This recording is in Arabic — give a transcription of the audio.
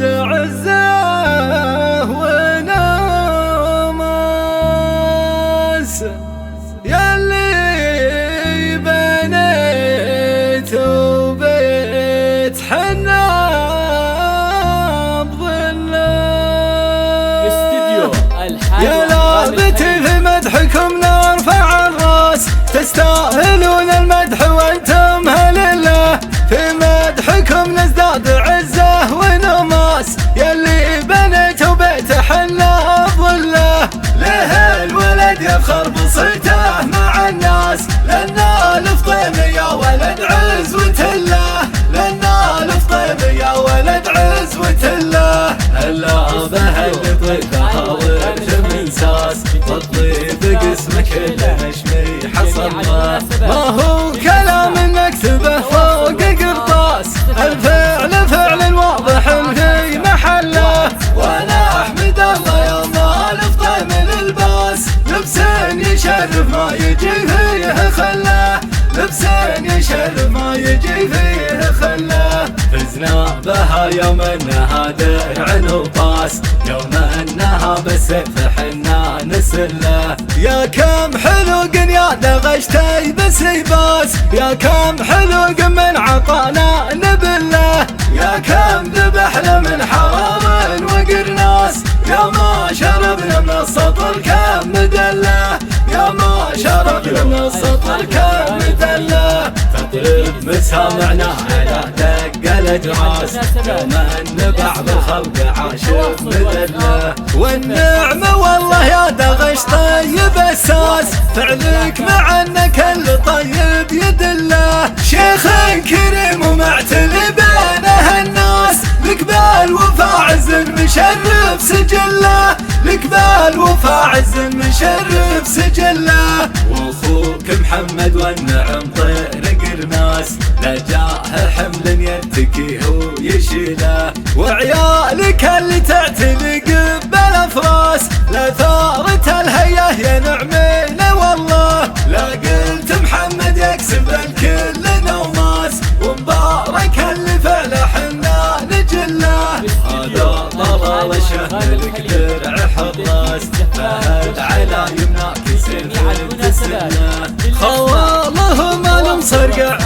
ازداد عزه ونماس ياللي بنيت وبيت حنا بظله يا لابتي في مدحكم نرفع الراس تستاهلون المدح وانتم هل الله في مدحكم نزداد عزه ونماس ياللي بنيتوا بيت حنا بظله له الولد يفخر بصيته مع الناس لنا الفطيم يا ولد عزوة الله لنا الفطيم يا ولد عزوة الله هلا بهل طيفها ورد من ساس تطيب قسمك المشمي حصلنا ما هو كلام نكتبه فوق قرطاس الفعل فعل واضح في محله وانا احمد الله يوم الفطيم للباس لبس يشرف ما يجي فيه خله لبس يشرف ما يجي فيه خله فزنا بها يوم انها درع وطاس يوم انها بالسيف حنا نسله يا كم حلوق يا دغشتي بسيباس يا كم حلوق من عطانا نبله يا كم ذبحنا من حرام وقرناس يا ما شربنا من السطر كم مدله يا ما شربنا من السطر كم مدله تطرب مسامعنا على دق الاجراس يوم ان بعض الخلق عاشق مذله والنعمه والله يا دغش طيب الساس فعلك مع انك اللي طيب يدله شيخ كريم ومعتلي بينه الناس لك بالوفا عز مشرف سجله لك بالوفا عز مشرف سجله واخوك محمد والنعم طير قرناس لا جاه حمل يتكي ويشيله وعيالك اللي تعتلق بالافراس لا ثارة الهيه يا نعمينا والله لا قلت محمد يكسب الكل نوماس ومبارك اللي فعله حنا نجله هذا طلال شهر لك درع حراس فهل على يمناك سيف تسله خوالهم المصرقع